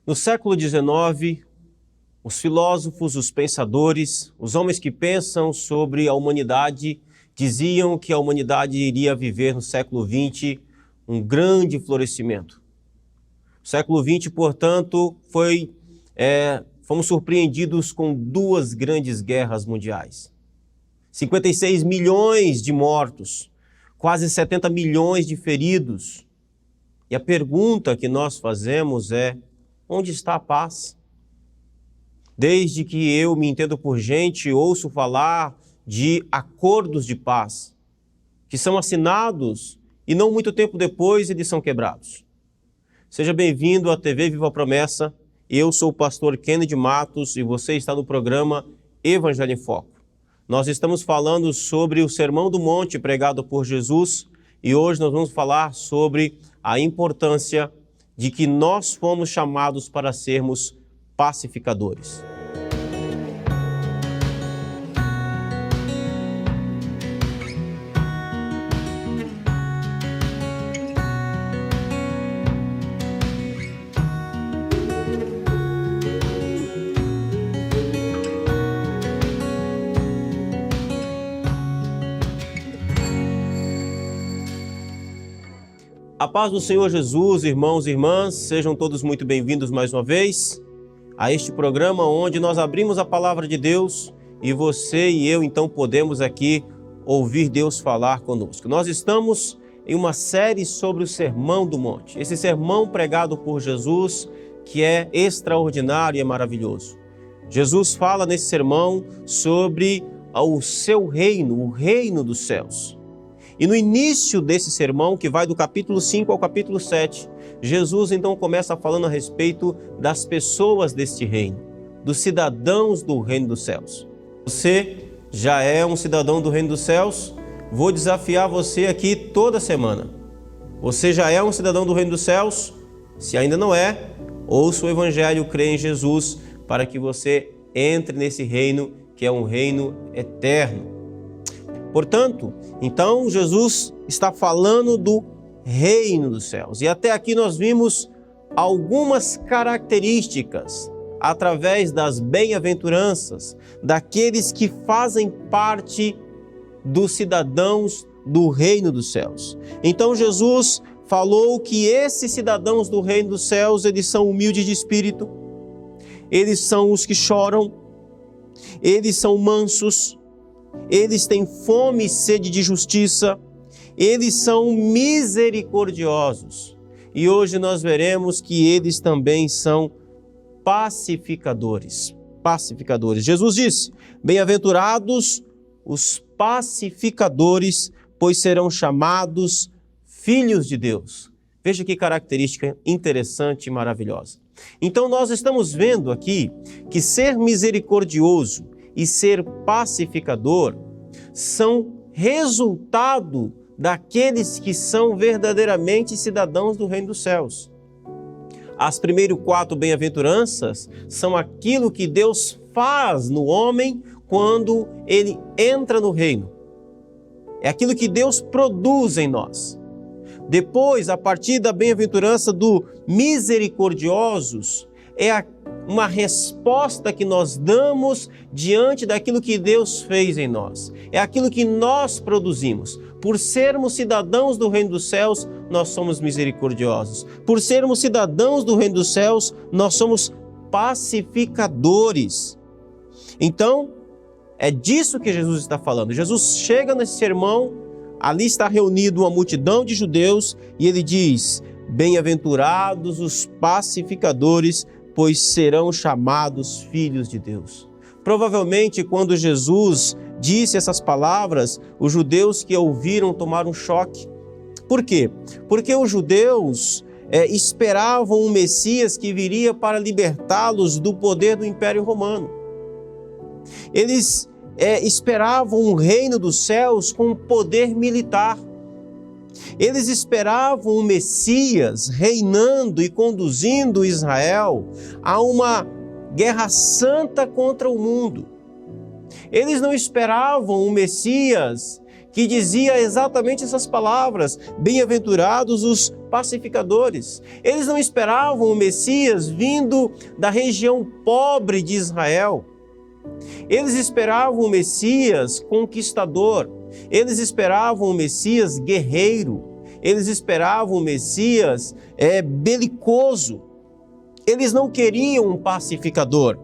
No século XIX, os filósofos, os pensadores, os homens que pensam sobre a humanidade diziam que a humanidade iria viver no século XX um grande florescimento. O século XX, portanto, fomos surpreendidos com duas grandes guerras mundiais. 56 milhões de mortos, quase 70 milhões de feridos. E a pergunta que nós fazemos é: onde está a paz? Desde que eu me entendo por gente, ouço falar de acordos de paz, que são assinados e não muito tempo depois eles são quebrados. Seja bem-vindo à TV Viva a Promessa. Eu sou o pastor Kennedy Matos e você está no programa Evangelho em Foco. Nós estamos falando sobre o Sermão do Monte pregado por Jesus e hoje nós vamos falar sobre a importância de que nós fomos chamados para sermos pacificadores. A paz do Senhor Jesus, irmãos e irmãs, sejam todos muito bem-vindos mais uma vez a este programa onde nós abrimos a palavra de Deus e você e eu então podemos aqui ouvir Deus falar conosco. Nós estamos em uma série sobre o Sermão do Monte, esse sermão pregado por Jesus que é extraordinário e é maravilhoso. Jesus fala nesse sermão sobre o seu reino, o reino dos céus. E no início desse sermão, que vai do capítulo 5 ao capítulo 7, Jesus então começa falando a respeito das pessoas deste reino, dos cidadãos do reino dos céus. Você já é um cidadão do reino dos céus? Vou desafiar você aqui toda semana. Você já é um cidadão do reino dos céus? Se ainda não é, ouça o Evangelho, crê em Jesus, para que você entre nesse reino que é um reino eterno. Portanto, então Jesus está falando do reino dos céus. E até aqui nós vimos algumas características através das bem-aventuranças daqueles que fazem parte dos cidadãos do reino dos céus. Então Jesus falou que esses cidadãos do reino dos céus, eles são humildes de espírito, eles são os que choram, eles são mansos, eles têm fome e sede de justiça, eles são misericordiosos. E hoje nós veremos que eles também são pacificadores. Pacificadores. Jesus disse: bem-aventurados os pacificadores, pois serão chamados filhos de Deus. Veja que característica interessante e maravilhosa. Então nós estamos vendo aqui que ser misericordioso e ser pacificador são resultado daqueles que são verdadeiramente cidadãos do reino dos céus. As primeiras 4 bem-aventuranças são aquilo que Deus faz no homem quando ele entra no reino. É aquilo que Deus produz em nós. Depois, a partir da bem-aventurança do misericordiosos, é uma resposta que nós damos diante daquilo que Deus fez em nós. É aquilo que nós produzimos. Por sermos cidadãos do reino dos céus, nós somos misericordiosos. Por sermos cidadãos do reino dos céus, nós somos pacificadores. Então, é disso que Jesus está falando. Jesus chega nesse sermão, ali está reunido uma multidão de judeus e ele diz: bem-aventurados os pacificadores, pois serão chamados filhos de Deus. Provavelmente, quando Jesus disse essas palavras, os judeus que ouviram tomaram um choque. Por quê? Porque os judeus esperavam um Messias que viria para libertá-los do poder do Império Romano. Eles esperavam um reino dos céus com poder militar. Eles esperavam um Messias reinando e conduzindo Israel a uma guerra santa contra o mundo. Eles não esperavam um Messias que dizia exatamente essas palavras: bem-aventurados os pacificadores. Eles não esperavam o Messias vindo da região pobre de Israel. Eles esperavam o Messias conquistador. Eles esperavam o Messias guerreiro. Eles esperavam o Messias belicoso. Eles não queriam um pacificador,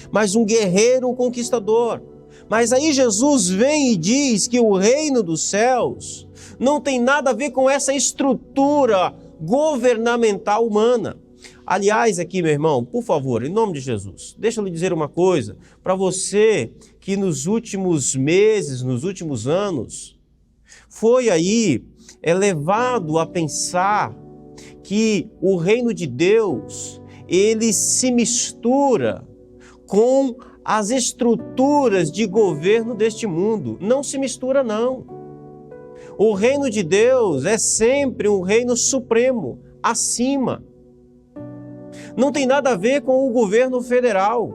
mas um guerreiro conquistador. Mas aí Jesus vem e diz que o reino dos céus não tem nada a ver com essa estrutura governamental humana. Aliás, aqui, meu irmão, por favor, em nome de Jesus, deixa eu lhe dizer uma coisa, para você que nos últimos meses, nos últimos anos, foi aí levado a pensar que o reino de Deus, ele se mistura com as estruturas de governo deste mundo. Não se mistura, não. O reino de Deus é sempre um reino supremo, acima. Não tem nada a ver com o governo federal.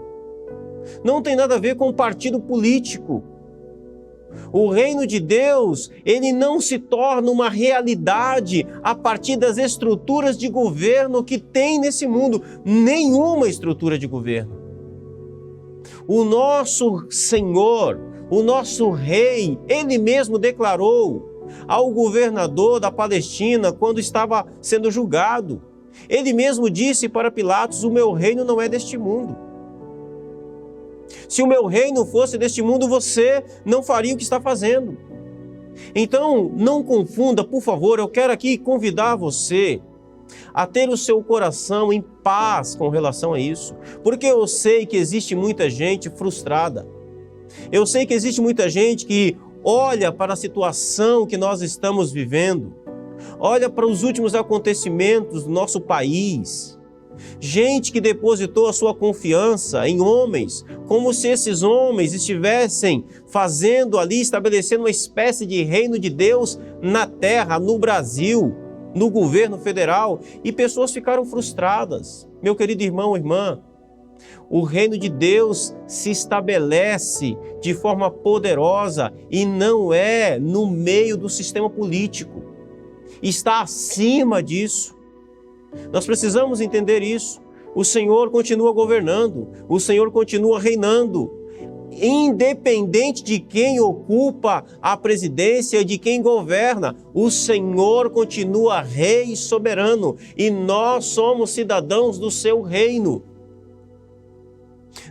Não tem nada a ver com o partido político. O reino de Deus, ele não se torna uma realidade a partir das estruturas de governo que tem nesse mundo. Nenhuma estrutura de governo. O nosso Senhor, o nosso Rei, ele mesmo declarou ao governador da Palestina quando estava sendo julgado. Ele mesmo disse para Pilatos: o meu reino não é deste mundo. Se o meu reino fosse deste mundo, você não faria o que está fazendo. Então, não confunda, por favor, eu quero aqui convidar você a ter o seu coração em paz com relação a isso, porque eu sei que existe muita gente frustrada. Eu sei que existe muita gente que olha para a situação que nós estamos vivendo, olha para os últimos acontecimentos do nosso país, gente que depositou a sua confiança em homens, como se esses homens estivessem fazendo ali, estabelecendo uma espécie de reino de Deus na terra, no Brasil, no governo federal, e pessoas ficaram frustradas. Meu querido irmão, irmã, o reino de Deus se estabelece de forma poderosa e não é no meio do sistema político. Está acima disso. Nós precisamos entender isso. O Senhor continua governando, o Senhor continua reinando, independente de quem ocupa a presidência, de quem governa, o Senhor continua rei e soberano, e nós somos cidadãos do seu reino.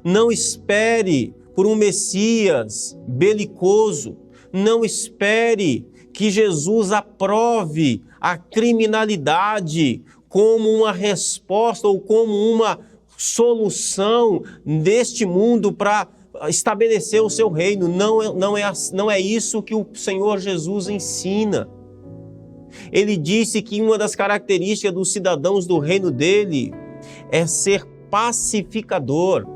Não espere por um Messias belicoso, não espere que Jesus aprove a criminalidade como uma resposta ou como uma solução deste mundo para estabelecer o seu reino. Não é isso que o Senhor Jesus ensina. Ele disse que uma das características dos cidadãos do reino dele é ser pacificador.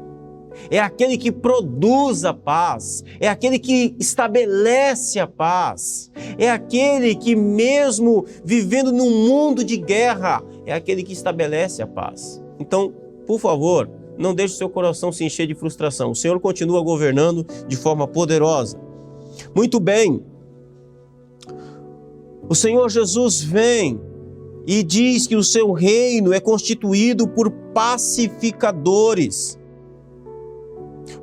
É aquele que produz a paz, é aquele que estabelece a paz, é aquele que, mesmo vivendo num mundo de guerra, é aquele que estabelece a paz. Então, por favor, não deixe o seu coração se encher de frustração. O Senhor continua governando de forma poderosa. Muito bem, o Senhor Jesus vem e diz que o seu reino é constituído por pacificadores.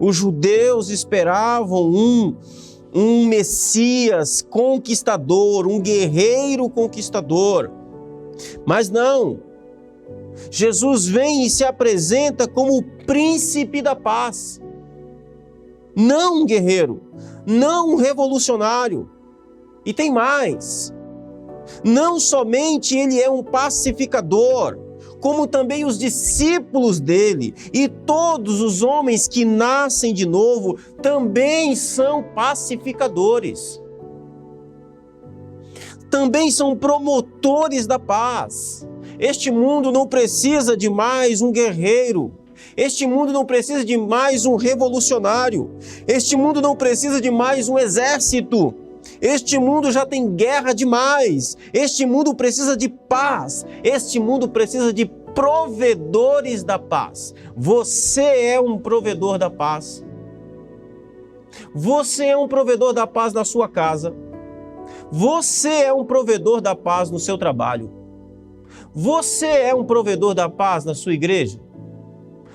Os judeus esperavam um Messias conquistador, um guerreiro conquistador. Mas não, Jesus vem e se apresenta como o príncipe da paz. Não um guerreiro, não um revolucionário. E tem mais, não somente ele é um pacificador, como também os discípulos dele e todos os homens que nascem de novo também são pacificadores. Também são promotores da paz. Este mundo não precisa de mais um guerreiro. Este mundo não precisa de mais um revolucionário. Este mundo não precisa de mais um exército. Este mundo já tem guerra demais. Este mundo precisa de paz. Este mundo precisa de provedores da paz. Você é um provedor da paz. Você é um provedor da paz na sua casa. Você é um provedor da paz no seu trabalho? Você é um provedor da paz na sua igreja?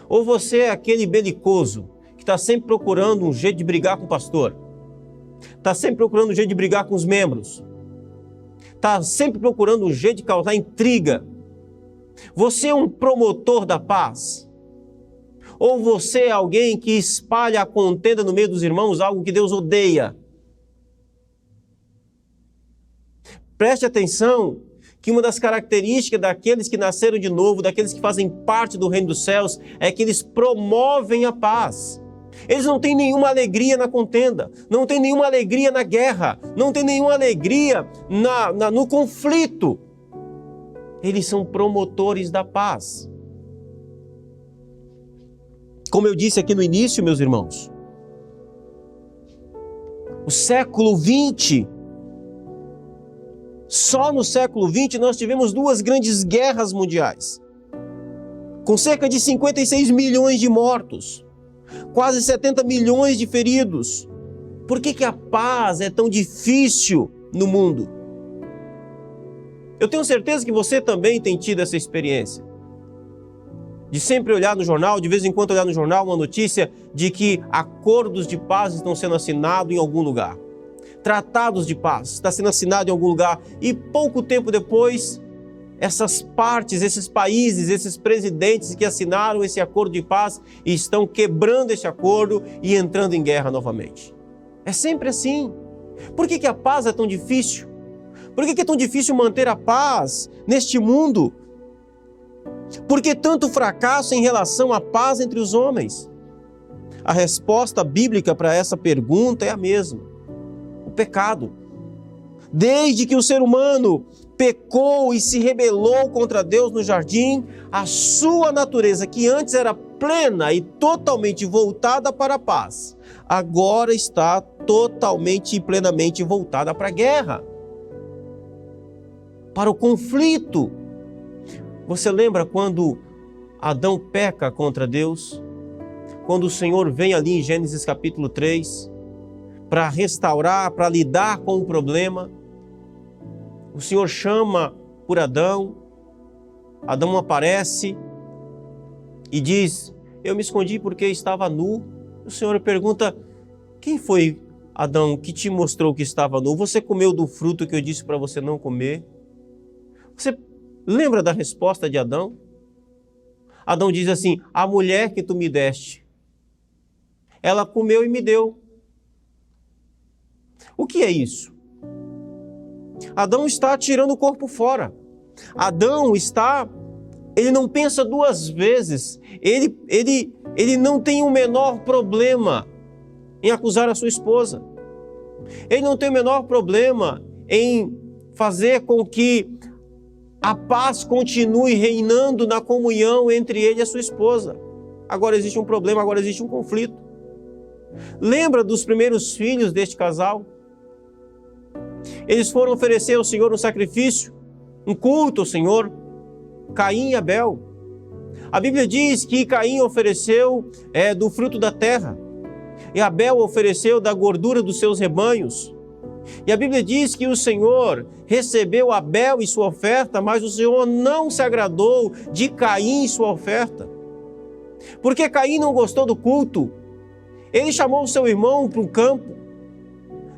Ou você é aquele belicoso que está sempre procurando um jeito de brigar com o pastor? Está sempre procurando um jeito de brigar com os membros? Está sempre procurando um jeito de causar intriga? Você é um promotor da paz? Ou você é alguém que espalha a contenda no meio dos irmãos, algo que Deus odeia? Preste atenção que uma das características daqueles que nasceram de novo, daqueles que fazem parte do reino dos céus, é que eles promovem a paz. Eles não têm nenhuma alegria na contenda, não têm nenhuma alegria na guerra, não têm nenhuma alegria no conflito. Eles são promotores da paz. Como eu disse aqui no início, meus irmãos, o século XX, só no século XX nós tivemos 2 grandes guerras mundiais, com cerca de 56 milhões de mortos, quase 70 milhões de feridos. Por que a paz é tão difícil no mundo? Eu tenho certeza que você também tem tido essa experiência, de sempre olhar no jornal, de vez em quando olhar no jornal uma notícia de que acordos de paz estão sendo assinados em algum lugar. Tratados de paz está sendo assinado em algum lugar e pouco tempo depois, essas partes, esses países, esses presidentes que assinaram esse acordo de paz estão quebrando esse acordo e entrando em guerra novamente. É sempre assim. Por que a paz é tão difícil? Por que é tão difícil manter a paz neste mundo? Por que tanto fracasso em relação à paz entre os homens? A resposta bíblica para essa pergunta é a mesma. O pecado. Desde que o ser humano pecou e se rebelou contra Deus no jardim, a sua natureza, que antes era plena e totalmente voltada para a paz, agora está totalmente e plenamente voltada para a guerra, para o conflito. Você lembra quando Adão peca contra Deus? Quando o Senhor vem ali em Gênesis capítulo 3, para restaurar, para lidar com o problema, o Senhor chama por Adão, Adão aparece e diz: eu me escondi porque estava nu. O Senhor pergunta: quem foi, Adão, que te mostrou que estava nu? Você comeu do fruto que eu disse para você não comer? Você lembra da resposta de Adão? Adão diz assim: a mulher que tu me deste, ela comeu e me deu. O que é isso? Adão está tirando o corpo fora. Adão ele não pensa 2 vezes. Ele não tem o menor problema em acusar a sua esposa. Ele não tem o menor problema em fazer com que a paz continue reinando na comunhão entre ele e a sua esposa. Agora existe um problema, agora existe um conflito. Lembra dos primeiros filhos deste casal? Eles foram oferecer ao Senhor um sacrifício, um culto ao Senhor, Caim e Abel. A Bíblia diz que Caim ofereceu do fruto da terra e Abel ofereceu da gordura dos seus rebanhos. E a Bíblia diz que o Senhor recebeu Abel e sua oferta, mas o Senhor não se agradou de Caim e sua oferta. Porque Caim não gostou do culto. Ele chamou o seu irmão para um campo,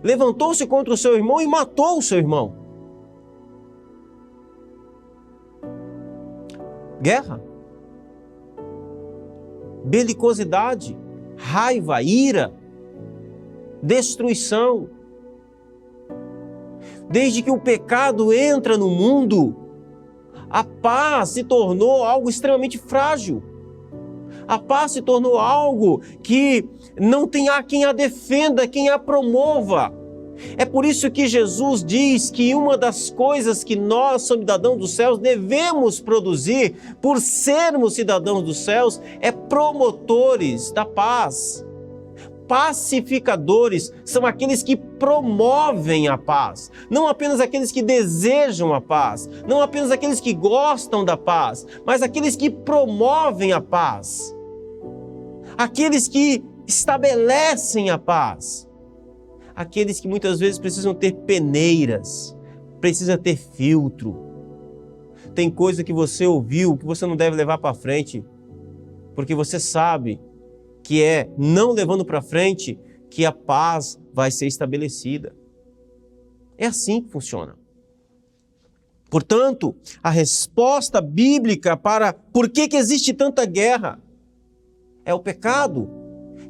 levantou-se contra o seu irmão e matou o seu irmão. Guerra, belicosidade, raiva, ira, destruição. Desde que o pecado entra no mundo, a paz se tornou algo extremamente frágil. A paz se tornou algo que não tem quem a defenda, quem a promova. É por isso que Jesus diz que uma das coisas que nós, cidadãos dos céus, devemos produzir, por sermos cidadãos dos céus, é promotores da paz. Pacificadores são aqueles que promovem a paz, não apenas aqueles que desejam a paz, não apenas aqueles que gostam da paz, mas aqueles que promovem a paz, aqueles que estabelecem a paz, aqueles que muitas vezes precisam ter peneiras, precisa ter filtro. Tem coisa que você ouviu que você não deve levar para frente, porque você sabe que é não levando para frente que a paz vai ser estabelecida. É assim que funciona. Portanto, a resposta bíblica para por que existe tanta guerra é o pecado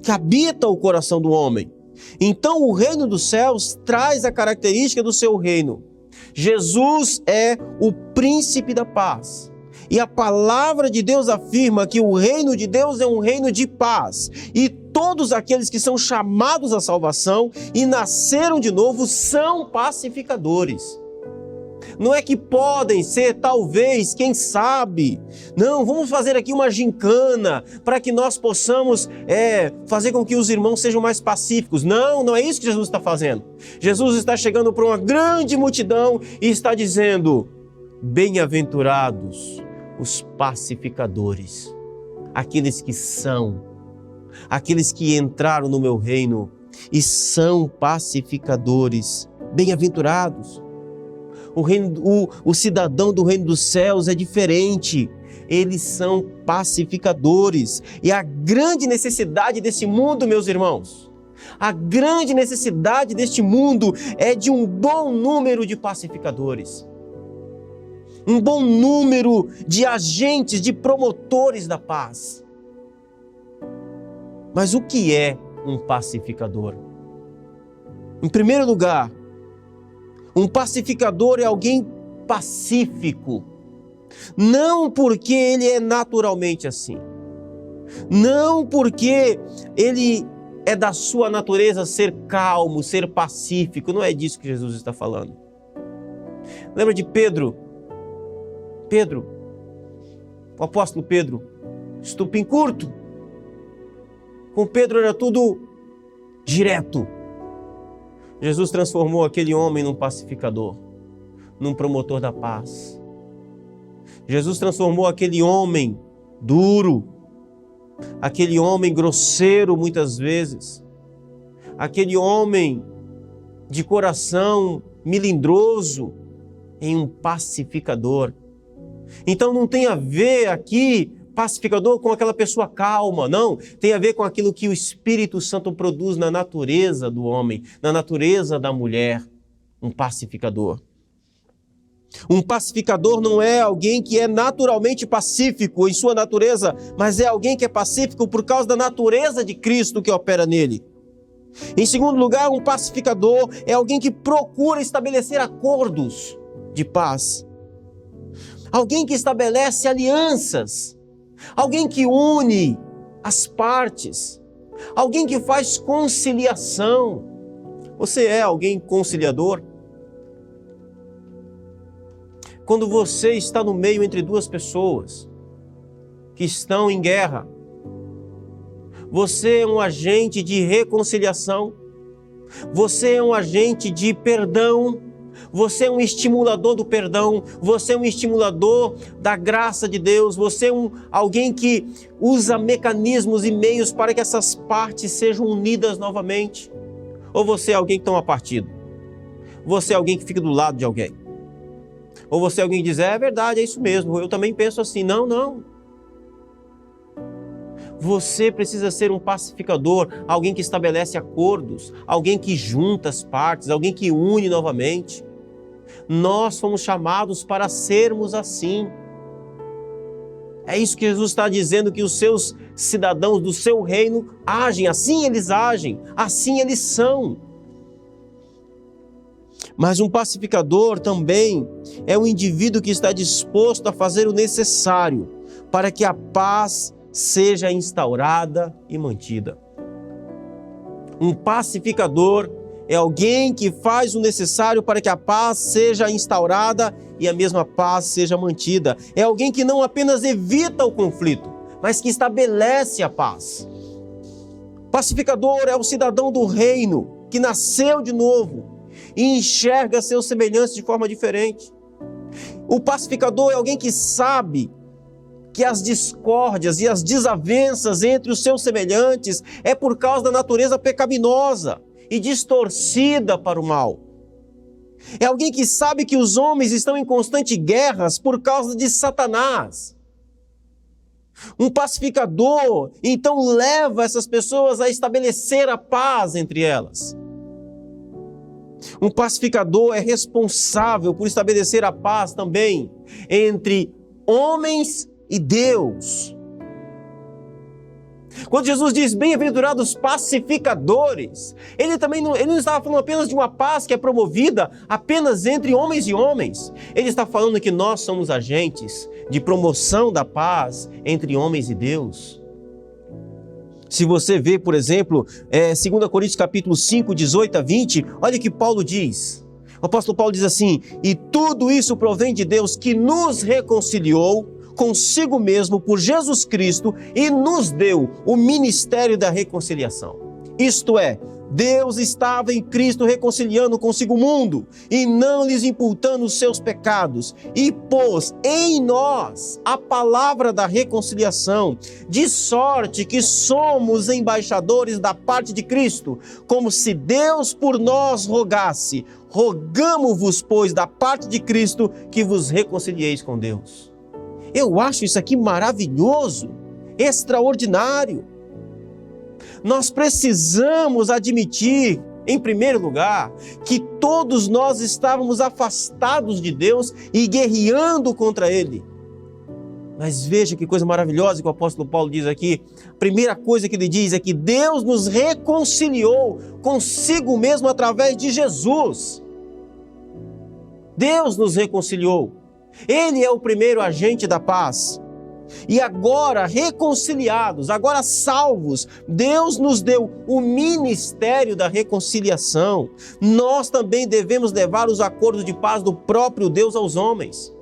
que habita o coração do homem. Então, o reino dos céus traz a característica do seu reino. Jesus é o príncipe da paz. E a palavra de Deus afirma que o reino de Deus é um reino de paz. E todos aqueles que são chamados à salvação e nasceram de novo são pacificadores. Não é que podem ser, talvez, quem sabe. Não, vamos fazer aqui uma gincana para que nós possamos fazer com que os irmãos sejam mais pacíficos. Não, não é isso que Jesus está fazendo. Jesus está chegando para uma grande multidão e está dizendo: bem-aventurados os pacificadores, aqueles que entraram no meu reino e são pacificadores. Bem-aventurados. O cidadão do reino dos céus é diferente. Eles são pacificadores. E a grande necessidade desse mundo, meus irmãos, a grande necessidade deste mundo é de um bom número de pacificadores. Um bom número de agentes, de promotores da paz. Mas o que é um pacificador? Em primeiro lugar, um pacificador é alguém pacífico, não porque ele é naturalmente assim, não porque ele é da sua natureza ser calmo, ser pacífico, não é disso que Jesus está falando. Lembra de Pedro, o apóstolo Pedro, estupim curto. Com Pedro era tudo direto. Jesus transformou aquele homem num pacificador, num promotor da paz. Jesus transformou aquele homem duro, aquele homem grosseiro muitas vezes, aquele homem de coração melindroso, em um pacificador. Então não tem a ver aqui pacificador com aquela pessoa calma, não. Tem a ver com aquilo que o Espírito Santo produz na natureza do homem, na natureza da mulher. Um pacificador. Um pacificador não é alguém que é naturalmente pacífico em sua natureza, mas é alguém que é pacífico por causa da natureza de Cristo que opera nele. Em segundo lugar, um pacificador é alguém que procura estabelecer acordos de paz. Alguém que estabelece alianças. Alguém que une as partes. Alguém que faz conciliação. Você é alguém conciliador? Quando você está no meio entre duas pessoas que estão em guerra, você é um agente de reconciliação, você é um agente de perdão, você é um estimulador do perdão, você é um estimulador da graça de Deus, você é alguém que usa mecanismos e meios para que essas partes sejam unidas novamente. Ou você é alguém que toma partido? Você é alguém que fica do lado de alguém? Ou você é alguém que diz, é verdade, é isso mesmo, eu também penso assim. Não, não. Você precisa ser um pacificador, alguém que estabelece acordos, alguém que junta as partes, alguém que une novamente. Nós fomos chamados para sermos assim. É isso que Jesus está dizendo, que os seus cidadãos do seu reino agem, assim eles agem, assim eles são. Mas um pacificador também é um indivíduo que está disposto a fazer o necessário para que a paz seja instaurada e mantida. Um pacificador é alguém que faz o necessário para que a paz seja instaurada e a mesma paz seja mantida. É alguém que não apenas evita o conflito, mas que estabelece a paz. Pacificador é o cidadão do reino que nasceu de novo e enxerga seus semelhantes de forma diferente. O pacificador é alguém que sabe que as discórdias e as desavenças entre os seus semelhantes é por causa da natureza pecaminosa e distorcida para o mal. É alguém que sabe que os homens estão em constante guerras por causa de Satanás. Um pacificador, então, leva essas pessoas a estabelecer a paz entre elas. Um pacificador é responsável por estabelecer a paz também entre homens e Deus. Quando Jesus diz bem-aventurados pacificadores, ele não estava falando apenas de uma paz que é promovida apenas entre homens e homens. Ele está falando que nós somos agentes de promoção da paz entre homens e Deus. Se você vê, por exemplo, 2 Coríntios capítulo 5, 18 a 20, olha o que Paulo diz. O apóstolo Paulo diz assim: e tudo isso provém de Deus que nos reconciliou consigo mesmo por Jesus Cristo e nos deu o ministério da reconciliação. Isto é, Deus estava em Cristo reconciliando consigo o mundo e não lhes imputando os seus pecados, e pôs em nós a palavra da reconciliação, de sorte que somos embaixadores da parte de Cristo, como se Deus por nós rogasse. Rogamo-vos, pois, da parte de Cristo, que vos reconcilieis com Deus. Eu acho isso aqui maravilhoso, extraordinário. Nós precisamos admitir, em primeiro lugar, que todos nós estávamos afastados de Deus e guerreando contra Ele. Mas veja que coisa maravilhosa que o apóstolo Paulo diz aqui. A primeira coisa que ele diz é que Deus nos reconciliou consigo mesmo através de Jesus. Deus nos reconciliou. Ele é o primeiro agente da paz. E agora, reconciliados, agora salvos, Deus nos deu o ministério da reconciliação. Nós também devemos levar os acordos de paz do próprio Deus aos homens.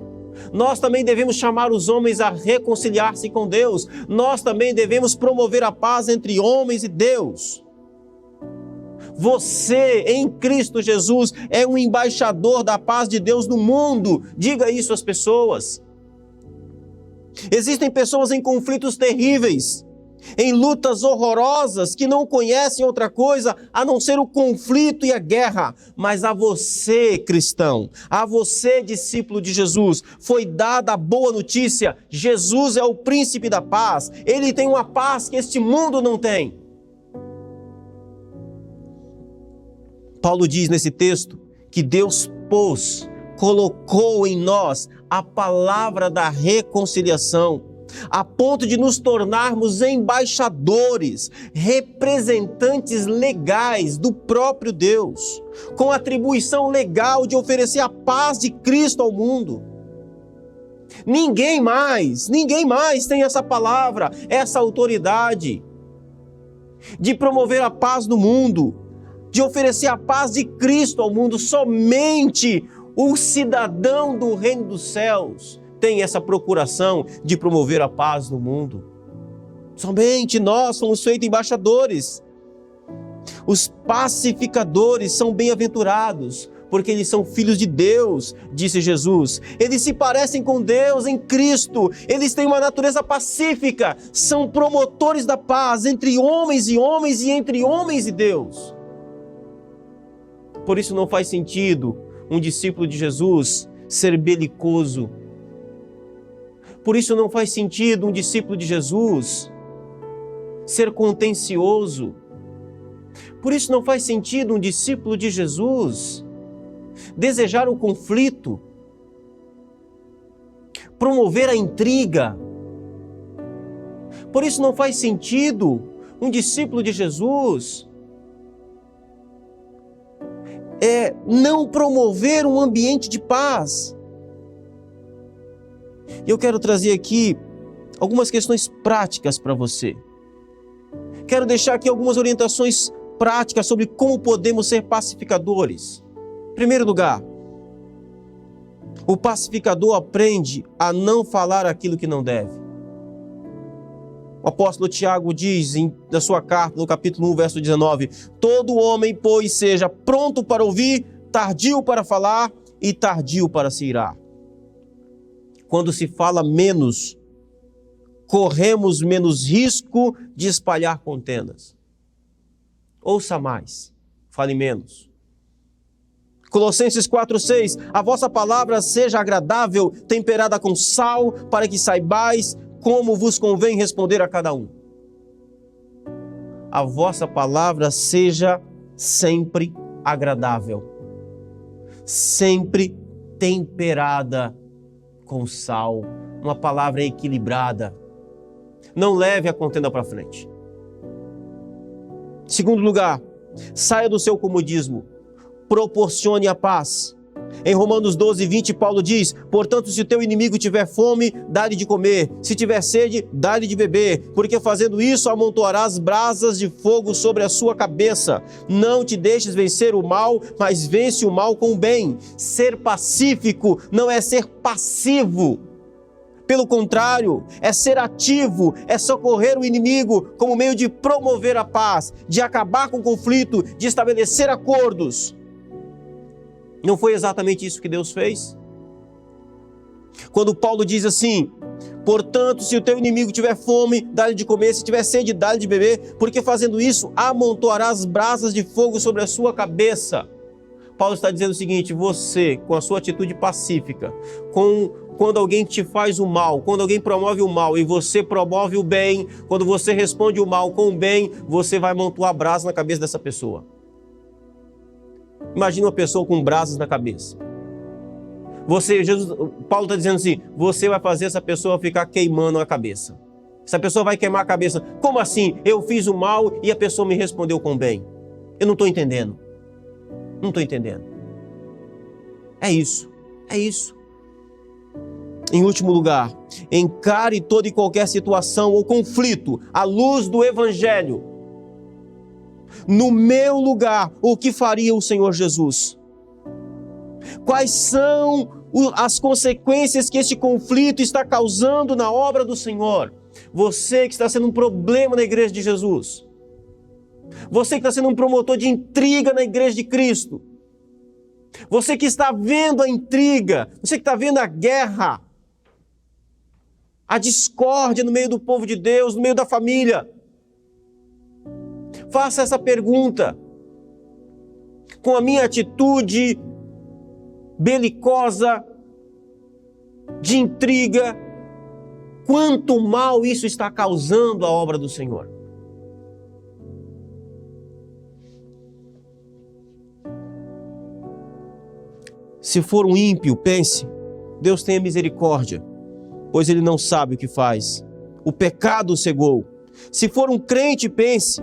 Nós também devemos chamar os homens a reconciliar-se com Deus. Nós também devemos promover a paz entre homens e Deus. Você, em Cristo Jesus, é um embaixador da paz de Deus no mundo. Diga isso às pessoas. Existem pessoas em conflitos terríveis, em lutas horrorosas, que não conhecem outra coisa a não ser o conflito e a guerra. Mas a você, cristão, a você, discípulo de Jesus, foi dada a boa notícia. Jesus é o príncipe da paz. Ele tem uma paz que este mundo não tem. Paulo diz nesse texto que Deus colocou em nós a palavra da reconciliação, a ponto de nos tornarmos embaixadores, representantes legais do próprio Deus, com atribuição legal de oferecer a paz de Cristo ao mundo. Ninguém mais tem essa palavra, essa autoridade de promover a paz no mundo, de oferecer a paz de Cristo ao mundo. Somente o cidadão do reino dos céus tem essa procuração de promover a paz no mundo. Somente nós somos feitos embaixadores. Os pacificadores são bem-aventurados, porque eles são filhos de Deus, disse Jesus. Eles se parecem com Deus em Cristo, eles têm uma natureza pacífica, são promotores da paz entre homens e entre homens e Deus. Por isso não faz sentido um discípulo de Jesus ser belicoso. Por isso não faz sentido um discípulo de Jesus ser contencioso. Por isso não faz sentido um discípulo de Jesus desejar o conflito, promover a intriga. Por isso não faz sentido um discípulo de Jesus não promover um ambiente de paz. Eu quero trazer aqui algumas questões práticas para você. Quero deixar aqui algumas orientações práticas sobre como podemos ser pacificadores. Em primeiro lugar, o pacificador aprende a não falar aquilo que não deve. O apóstolo Tiago diz na sua carta, no capítulo 1, verso 19, todo homem, pois, seja pronto para ouvir, tardio para falar e tardio para se irar. Quando se fala menos, corremos menos risco de espalhar contendas. Ouça mais, fale menos. Colossenses 4:6, a vossa palavra seja agradável, temperada com sal, para que saibais como vos convém responder a cada um. A vossa palavra seja sempre agradável, sempre temperada com sal, uma palavra equilibrada. Não leve a contenda para frente. Segundo lugar, saia do seu comodismo, proporcione a paz. Em Romanos 12:20, Paulo diz: portanto, se o teu inimigo tiver fome, dá-lhe de comer, se tiver sede, dá-lhe de beber, porque fazendo isso amontoarás brasas de fogo sobre a sua cabeça. Não te deixes vencer o mal, mas vence o mal com o bem. Ser pacífico não é ser passivo. Pelo contrário, é ser ativo, é socorrer o inimigo como meio de promover a paz, de acabar com o conflito, de estabelecer acordos. Não foi exatamente isso que Deus fez? Quando Paulo diz assim: portanto, se o teu inimigo tiver fome, dá-lhe de comer, se tiver sede, dá-lhe de beber, porque fazendo isso, amontoarás brasas de fogo sobre a sua cabeça. Paulo está dizendo o seguinte: você, com a sua atitude pacífica, quando alguém te faz o mal, quando alguém promove o mal e você promove o bem, quando você responde o mal com o bem, você vai amontoar brasa na cabeça dessa pessoa. Imagina uma pessoa com brasas na cabeça. Paulo está dizendo assim: você vai fazer essa pessoa ficar queimando a cabeça. Essa pessoa vai queimar a cabeça. Como assim? Eu fiz o mal e a pessoa me respondeu com o bem. Eu não estou entendendo. Não estou entendendo. É isso. É isso. Em último lugar, encare toda e qualquer situação ou conflito à luz do Evangelho. No meu lugar, o que faria o Senhor Jesus? Quais são as consequências que este conflito está causando na obra do Senhor? Você que está sendo um problema na igreja de Jesus. Você que está sendo um promotor de intriga na igreja de Cristo. Você que está vendo a intriga, você que está vendo a guerra, a discórdia no meio do povo de Deus, no meio da família. Faça essa pergunta. Com a minha atitude belicosa, de intriga, quanto mal isso está causando à obra do Senhor? Se for um ímpio, pense: Deus tenha misericórdia, pois ele não sabe o que faz. O pecado o cegou. Se for um crente, pense: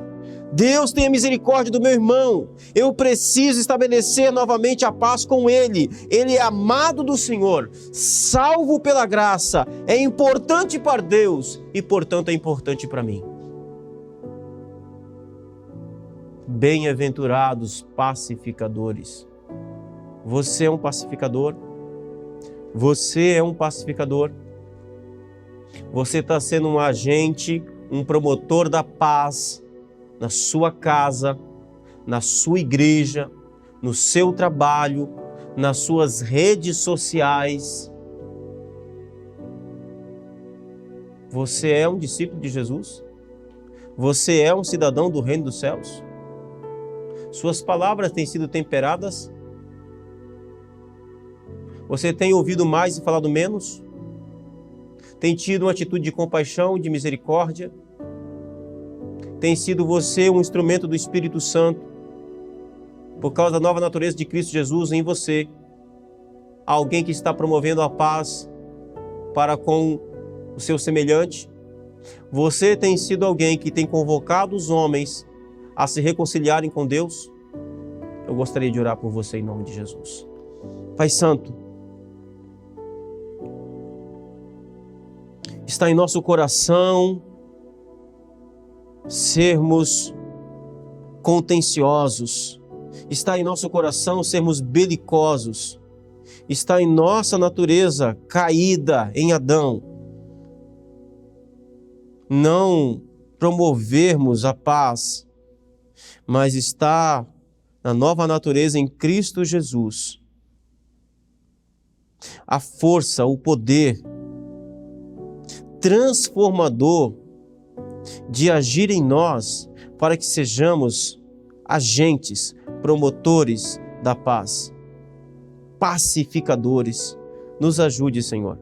Deus tenha misericórdia do meu irmão. Eu preciso estabelecer novamente a paz com ele. Ele é amado do Senhor, salvo pela graça, é importante para Deus e, portanto, é importante para mim. Bem-aventurados pacificadores. Você é um pacificador? Você é um pacificador? Você está sendo um agente, um promotor da paz na sua casa, na sua igreja, no seu trabalho, nas suas redes sociais. Você é um discípulo de Jesus? Você é um cidadão do reino dos céus? Suas palavras têm sido temperadas? Você tem ouvido mais e falado menos? Tem tido uma atitude de compaixão, de misericórdia? Tem sido você um instrumento do Espírito Santo, por causa da nova natureza de Cristo Jesus em você, alguém que está promovendo a paz para com o seu semelhante? Você tem sido alguém que tem convocado os homens a se reconciliarem com Deus? Eu gostaria de orar por você em nome de Jesus. Pai Santo, está em nosso coração sermos contenciosos, está em nosso coração sermos belicosos, está em nossa natureza caída em Adão não promovermos a paz, mas está na nova natureza em Cristo Jesus a força, o poder transformador de agir em nós para que sejamos agentes promotores da paz, pacificadores. Nos ajude, Senhor.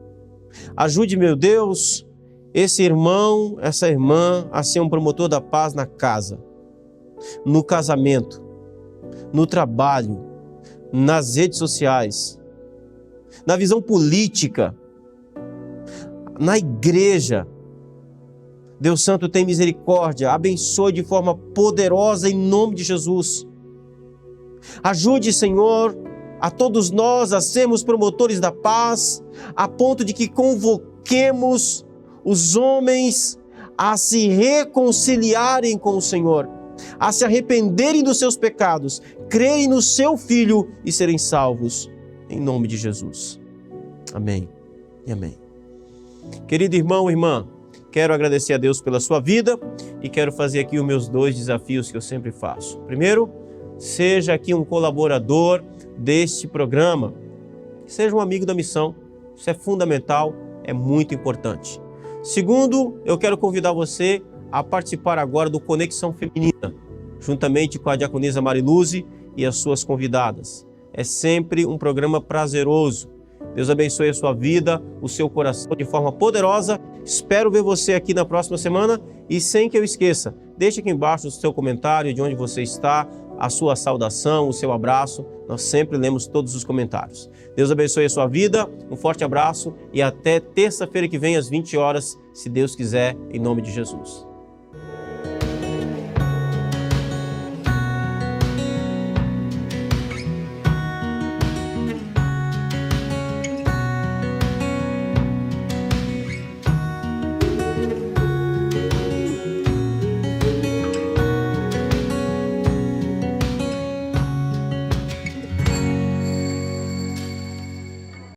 Ajude, meu Deus, esse irmão, essa irmã a ser um promotor da paz na casa, no casamento, no trabalho, nas redes sociais, na visão política, na igreja. Deus Santo, tem misericórdia, abençoe de forma poderosa em nome de Jesus. Ajude, Senhor, a todos nós a sermos promotores da paz, a ponto de que convoquemos os homens a se reconciliarem com o Senhor, a se arrependerem dos seus pecados, crerem no seu Filho e serem salvos, em nome de Jesus. Amém e amém. Querido irmão, irmã, quero agradecer a Deus pela sua vida e quero fazer aqui os meus 2 desafios que eu sempre faço. Primeiro, seja aqui um colaborador deste programa, seja um amigo da missão. Isso é fundamental, é muito importante. Segundo, eu quero convidar você a participar agora do Conexão Feminina, juntamente com a diaconisa Mariluze e as suas convidadas. É sempre um programa prazeroso. Deus abençoe a sua vida, o seu coração de forma poderosa. Espero ver você aqui na próxima semana e sem que eu esqueça, deixe aqui embaixo o seu comentário de onde você está, a sua saudação, o seu abraço. Nós sempre lemos todos os comentários. Deus abençoe a sua vida, um forte abraço e até terça-feira que vem às 20 horas, se Deus quiser, em nome de Jesus.